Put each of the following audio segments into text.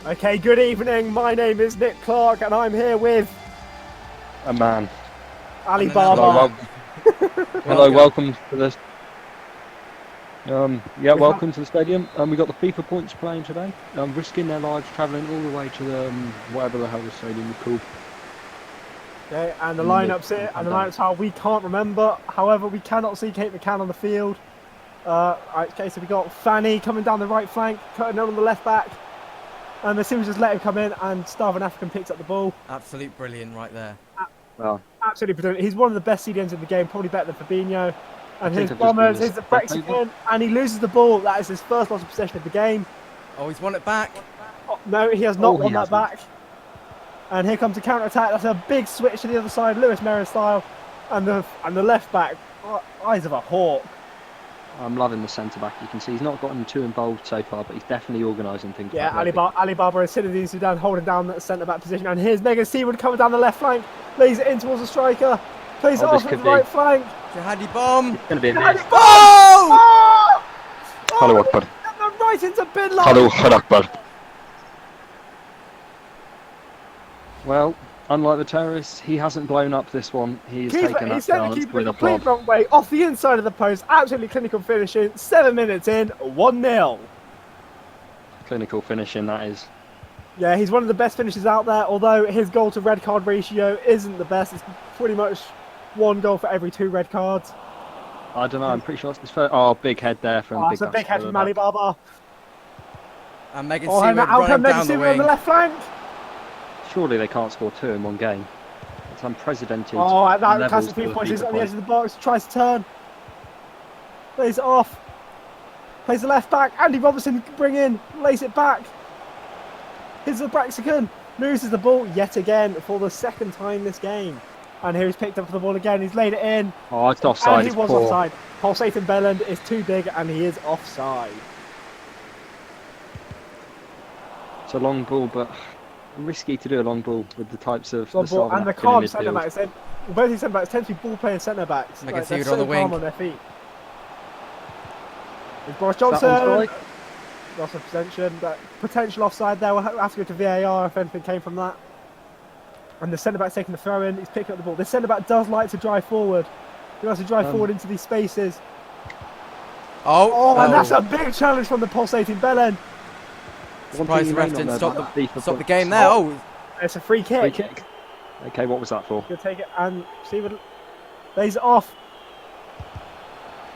Okay, good evening. My name is Nick Clark, and I'm here with a man. Ali Baba. Hello, welcome to this. Welcome to the stadium. We got the FifaPoints playing today. Risking their lives, travelling all the way to the whatever the hell the stadium is called. Okay, and the lineups here, and the lineups are we can't remember. However, we cannot see Kate McCann on the field. Okay, so we got Fanny coming down the right flank, cutting on the left back. And as soon as just let him come in, and Starvin African picks up the ball. Absolute brilliant right there. Well, absolutely brilliant. He's one of the best CDMs in the game, probably better than Fabinho. And his bombers, here's the Brexit, and he loses the ball. That is his first loss of possession of the game. Oh, he's won it back. Oh, no, he has not won that back. And here comes the counter attack. That's a big switch to the other side, Lewis Merrin style, and the left back, eyes of a hawk. I'm loving the centre back. You can see he's not gotten too involved so far, but he's definitely organising things. Yeah, Ali Baba and Zinedine Zidane holding down that centre back position, and here's Megan Seawood coming down the left flank, lays it in towards the striker, plays it off at the right flank. Jihadi bomb. It's going to be a miss. Oh! Hello, Akbar. Right into bin line. Hello, Akbar. Well, unlike the terrorists, he hasn't blown up this one. He's taken that chance with a complete wrong way off the inside of the post. Absolutely clinical finishing. 7 minutes in, 1-0. Clinical finishing, that is. Yeah, he's one of the best finishers out there. Although his goal to red card ratio isn't the best. It's pretty much 1 goal for every 2 red cards. I don't know. I'm pretty sure it's his first. Oh, big head there from. Oh, it's a big head from Ali Baba. And Megan Seawood running down the wing. On the left flank. Surely they can't score 2 in 1 game. It's unprecedented. Oh, that classic 3 points is on the edge of the box. Tries to turn. Plays it off. Plays the left back. Andy Robertson can bring in. Lays it back. Here's the Braxican. Loses the ball yet again for the 2nd time this game. And here he's picked up the ball again. He's laid it in. Oh, it's offside. And he was offside. Pulsating Belland is too big and he is offside. It's a long ball, but risky to do a long ball with the types of and the calm centre backs. Both these centre backs tend to be ball playing centre backs. I can see it on the wing. On their feet. There's Boris Johnson. Loss of possession. That potential offside there. We'll have to go to VAR if anything came from that. And the centre back's taking the throw in. He's picking up the ball. This centre back does like to drive forward. He likes to drive forward into these spaces. And that's a big challenge from the pulsating Belen. Surprised the ref didn't stop the game there. Oh, it's a free kick. Free kick. Okay, what was that for? He'll take it and see what lays it off.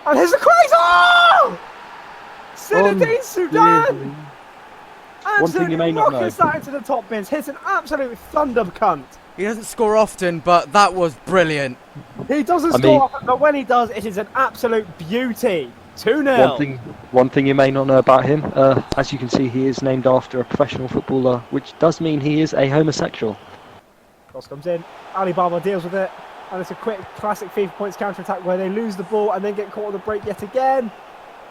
And here's the craze! Oh! Zinedine Zidane! One thing you may not know. That into the top bins. Hits an absolute thunder cunt. He doesn't score often, but that was brilliant. He doesn't score often, but when he does, it is an absolute beauty. 2-0. One thing you may not know about him, as you can see, he is named after a professional footballer, which does mean he is a homosexual. Cross comes in, Ali Baba deals with it, and it's a quick classic FifaPoints counter-attack where they lose the ball and then get caught on the break yet again.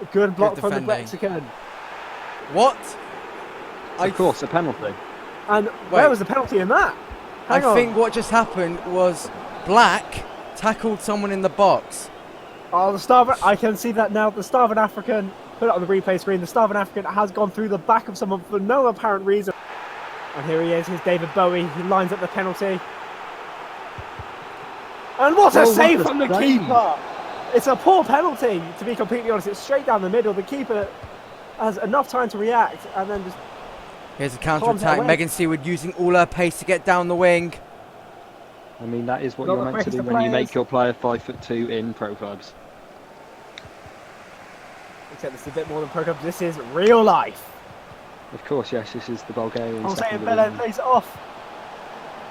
A good block from the Mexican. What? Of course, a penalty. And where was the penalty in that? I think what just happened was Black tackled someone in the box. Oh, I can see that now. The Starvin African, put it on the replay screen, the Starvin African has gone through the back of someone for no apparent reason. And here he is, here's David Bowie, he lines up the penalty. And what a save from the keeper! It's a poor penalty, to be completely honest. It's straight down the middle. The keeper has enough time to react and then just... Here's a counter-attack. Megan Seawood using all her pace to get down the wing. I mean, that is what you're meant to do when you make your player 5'2" in pro clubs. Except it's a bit more than pro clubs. This is real life. Of course, yes. This is the Bulgarian. Belen lays it off.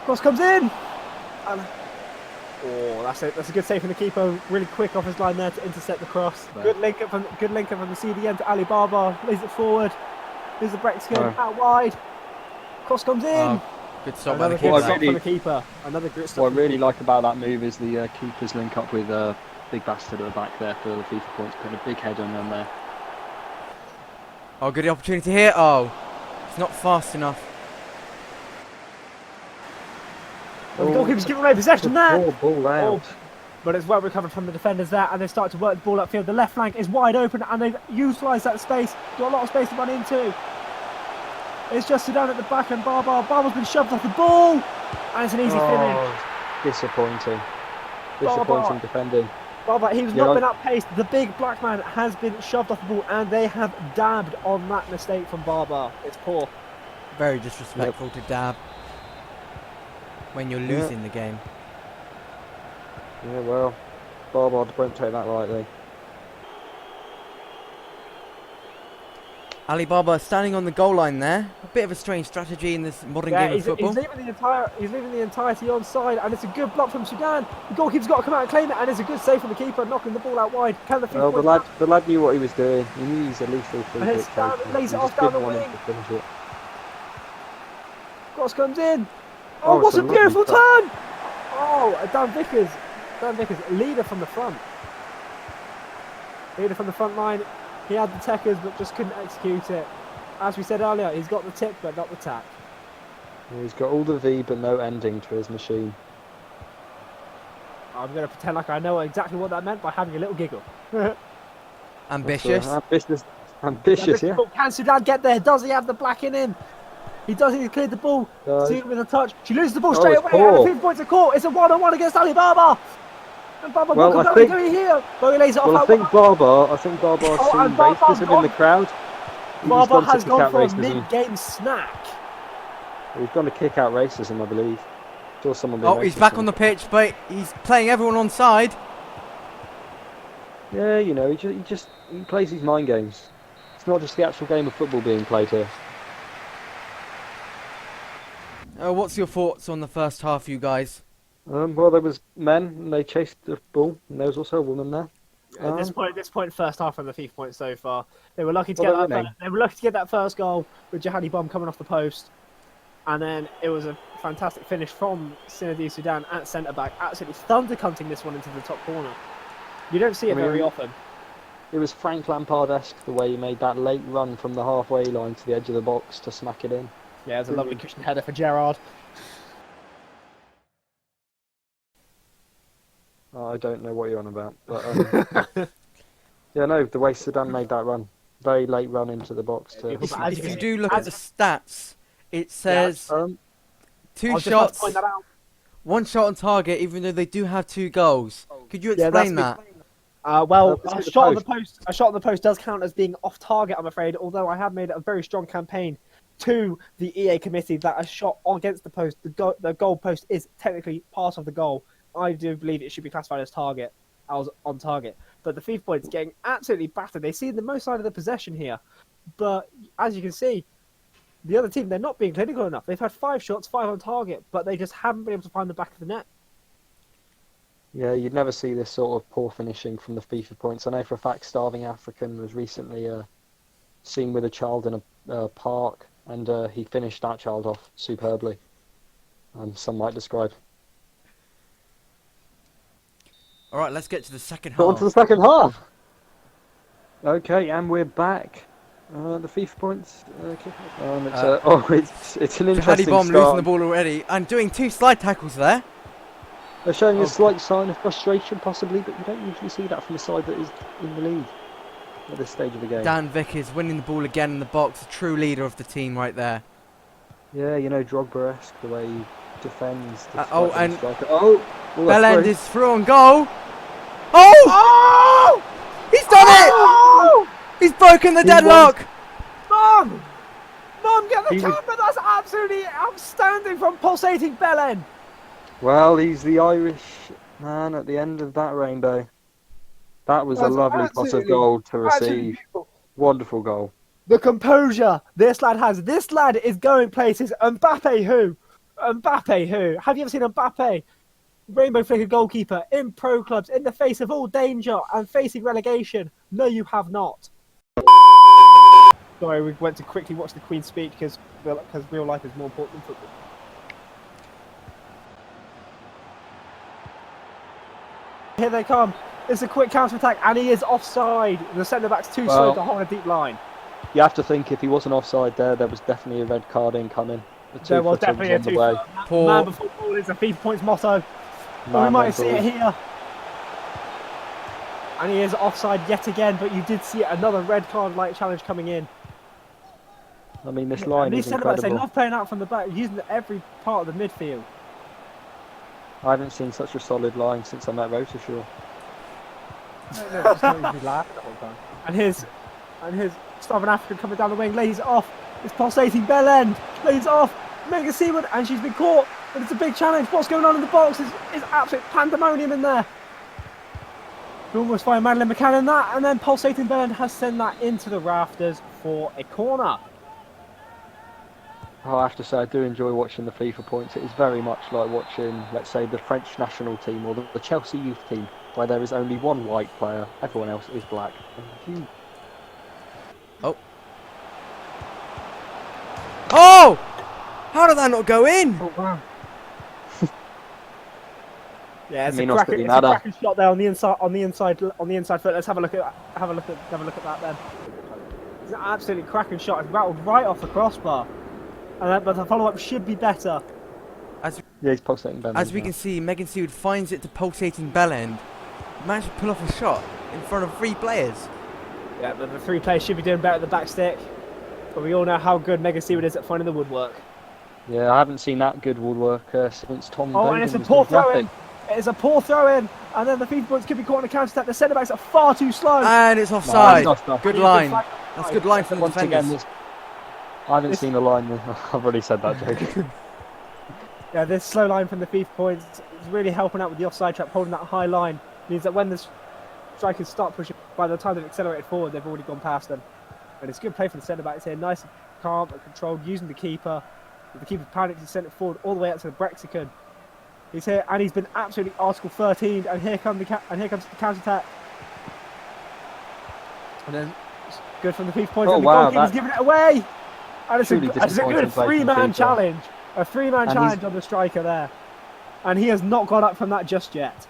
Cross comes in. And, that's a good save from the keeper. Really quick off his line there to intercept the cross. Right. Good link up from the CDM to Ali Baba. Lays it forward. Here's the Brexit out wide. Cross comes in. Good stop by the keeper. Another great stop. What I really like about that move is the keepers link up with Big Bastard at the back there for the FifaPoints, putting a big head on them there. Oh, good opportunity here. Oh, it's not fast enough. The goalkeeper's giving away possession there. Ball out. But it's well recovered from the defenders there, and they start to work the ball upfield. The left flank is wide open, and they've utilised that space. Got a lot of space to run into. It's just Sudan at the back and Barbar's been shoved off the ball. And it's an easy finish. Disappointing. Disappointing defending. Barbar, he was not been outpaced. The big black man has been shoved off the ball and they have dabbed on that mistake from Barbar. It's poor. Very disrespectful to dab when you're losing the game. Yeah, well, Barbar won't take that lightly. Ali Baba standing on the goal line there. A bit of a strange strategy in this modern game of football. He's leaving the entirety on side, and it's a good block from Sudan. The goalkeeper's got to come out and claim it, and it's a good save from the keeper, knocking the ball out wide. Can the the lad knew what he was doing. He knew he's a lethal free kick. Lays it off down the wing. Cross comes in. Oh, what a beautiful turn! Oh, Dan Vickers, leader from the front. Leader from the front line. He had the techers but just couldn't execute it. As we said earlier, he's got the tick but not the tack. Yeah, he's got all the V but no ending to his machine. I'm going to pretend like I know exactly what that meant by having a little giggle. Ambitious. Ambitious, yeah. Can Sudan get there? Does he have the black in him? He does. He cleared the ball. See with a touch. She loses the ball straight away. And the 50 points of court. It's a 1-on-1 against Ali Baba. And Baba, what can he do here? Well, he lays it off. I think Barbar's seen racism in the crowd. Barbar has gone for a mid-game snack. He's gone to kick out racism, I believe. Saw someone. He's back on the pitch, but he's playing everyone on side. Yeah, you know, he plays these mind games. It's not just the actual game of football being played here. What's your thoughts on the first half, you guys? Well, there was men, and they chased the ball, and there was also a woman there. At this point, first half of the FIFA points so far, they were lucky to get that first goal with Jihadi Bomb coming off the post, and then it was a fantastic finish from Zinedine Sudan at centre back, absolutely thunder-cunting this one into the top corner. You don't see it very often. It was Frank Lampard-esque the way he made that late run from the halfway line to the edge of the box to smack it in. Yeah, it was a lovely cushion header for Gerrard. I don't know what you're on about, but yeah, no, the way Sudan made that run, very late run into the box. If you do look at the stats, it says 2 shots, 1 shot on target, even though they do have 2 goals. Could you explain that? Well, a shot on the post does count as being off target, I'm afraid. Although I have made a very strong campaign to the EA committee that a shot against the post, the goal post, is technically part of the goal. I do believe it should be classified as target. I was on target. But the FIFA points getting absolutely battered. They see the most side of the possession here. But as you can see, the other team, they're not being clinical enough. They've had 5 shots, 5 on target, but they just haven't been able to find the back of the net. Yeah, you'd never see this sort of poor finishing from the FIFA points. I know for a fact Starving African was recently seen with a child in a park, and he finished that child off superbly. Some might describe. All right, let's get to the second half. On to the second half. Okay, and we're back. The FIFA points. It's an interesting Jihadi Bomb start. losing the ball already and doing 2 slide tackles there. They're showing a slight sign of frustration, possibly, but you don't usually see that from the side that is in the lead at this stage of the game. Dan Vickers winning the ball again in the box, a true leader of the team right there. Yeah, you know, Drogba-esque, the way he defends. Bellend is through on goal. Oh! He's done it! He's broken the deadlock! Mom, get the camera! That's absolutely outstanding from pulsating Bellend. Well, he's the Irish man at the end of that rainbow. That was a lovely toss of goal to receive. Wonderful goal. The composure this lad has. This lad is going places. Mbappe who? Have you ever seen Mbappe? Rainbow flicker goalkeeper in pro clubs in the face of all danger and facing relegation. No, you have not. Sorry, we went to quickly watch the Queen speak because real life is more important than football. Here they come. It's a quick counter-attack and he is offside. The centre-back's too slow to hold a deep line. You have to think if he wasn't offside there was definitely a red card incoming. There was definitely a two-foot. Man before ball is a FIFA points motto. Well, we might see it here. And he is offside yet again, but you did see another red card light challenge coming in. I mean, this line these is centre-backs, they incredible. love playing out from the back, using every part of the midfield. I haven't seen such a solid line since I met Rotashaw. No, just not usually laugh the whole time. And here's Southern African coming down the wing, lays it off. It's pulsating bell end, lays it off. Megan Seawood, and she's been caught. But it's a big challenge. What's going on in the box is absolute pandemonium in there. We almost find Madeline McCann in that, and then pulsating bell end has sent that into the rafters for a corner. I have to say, I do enjoy watching the FIFA points. It is very much like watching, let's say, the French national team or the Chelsea youth team, where there is only one white player, everyone else is black. Oh. Oh! How did that not go in? Oh wow. Yeah, it's It a may not really cracking matter. shot there on the inside foot. Let's have a look at that then. It's an absolutely cracking shot. It's rattled right off the crossbar. But the follow-up should be better. Yeah, he's pulsating bell end. As we can see, Megan Seawood finds it to pulsating bell end. Managed to pull off a shot in front of 3 players. Yeah, but the 3 players should be doing better at the back stick. But we all know how good Megan Seawood is at finding the woodwork. Yeah, I haven't seen that good woodwork since Tom. Oh, and it's a poor throw-in. It's a poor throw-in. And then the FIFA points could be caught on a counter-attack. The centre-backs are far too slow. And it's offside. No, Good line. That's good line from the Once defenders. again, I haven't seen the line. I've already said that joke. Yeah, this slow line from the FIFA points is really helping out with the offside trap, holding that high line. Means that when the strikers start pushing, by the time they've accelerated forward, they've already gone past them. And it's good play from the centre-backs here. Nice and calm and controlled, using the keeper. The keeper panics and sent it forward all the way out to the Brexicon. He's here, and he's been absolutely Article 13. And here comes the counter-attack. And then good from the FIFA points. Oh, and the wow, goalkeeper's giving it away. And it's a good disappointing play from 3-man keeper. challenge. A 3-man challenge on the striker there. And he has not got up from that just yet.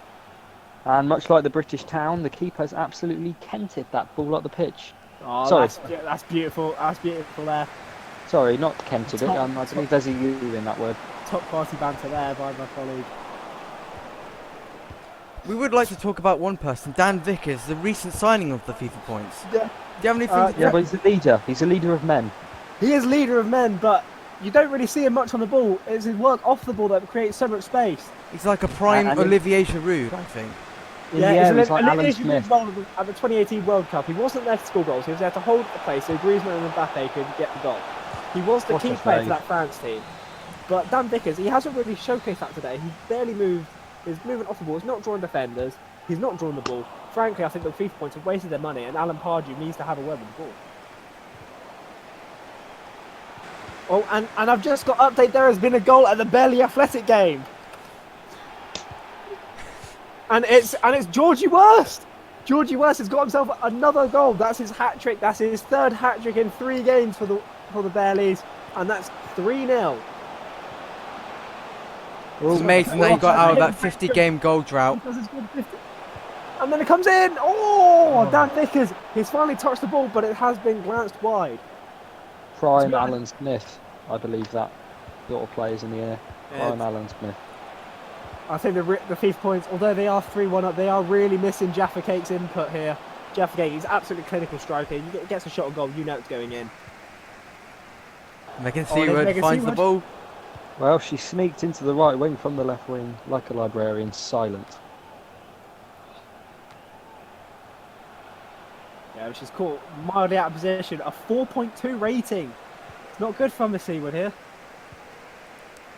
And much like the British town, the keeper has absolutely kented that ball up the pitch. Oh, Sorry. that's beautiful. That's beautiful there. Sorry, not kented it. I believe there's a U in that word. Top party banter there by my colleague. We would like to talk about one person, Dan Vickers, the recent signing of the FIFA points. Yeah. Do you have anything to Yeah, but he's a leader. He's a leader of men. He is leader of men, but you don't really see him much on the ball. It's his work off the ball that creates so much space. He's like a prime And Olivier Giroud, I think. In the air, he's like Alan Olivier Smith. Giroud at the 2018 World Cup. He wasn't there to score goals. He was there to hold the place so Griezmann and Mbappe could get the goal. He was the What key a player save. for that France team. But Dan Vickers, he hasn't really showcased that today. He barely moved. His movement off the ball. He's not drawing defenders. He's not drawing the ball. Frankly, I think the FIFA points have wasted their money, and Alan Pardew needs to have a word with the ball. Oh, and I've just got update. There has been a goal at the Burley Athletic game, and it's Georgie Worst. Georgie Worst has got himself another goal. That's his hat trick. That's his 3rd hat trick in 3 games for the Burleys, and that's 3-0. It's amazing that he got out of that 50-game goal drought. And then it comes in. Oh, Dan Vickers. He's finally touched the ball, but it has been glanced wide. Prime Alan Smith, I believe that sort of plays in the air. Prime Alan Smith. I think the FIFA points, although they are 3-1 up, they are really missing Jaffa Cake's input here. Jaffa Cake, he's absolutely clinical striker. He gets a shot on goal, you know it's going in. Megan Seawood finds the ball. Well, she sneaked into the right wing from the left wing like a librarian, silent. Yeah, she's caught mildly out of position. A 4.2 rating. It's not good from Miss Seawood here.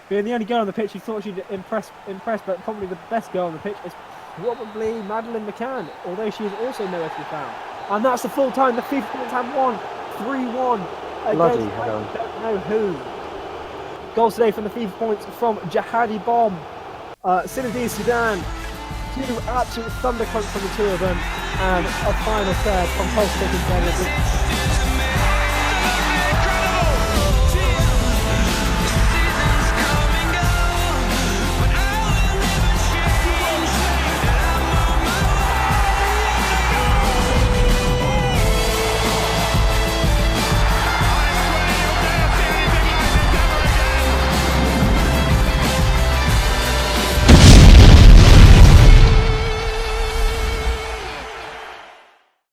Being the only girl on the pitch, she thought she'd impress, but probably the best girl on the pitch is probably Madeline McCann, although she is also nowhere to be found. And that's the full time. The FIFA points have won 3-1. Bloody hell. I don't know who. Goals today from the FIFA points from Jihadi Bomb, Sinadi Sudan, 2 absolute thunderclunks from the 2 of them, and a final third from Pulse Taking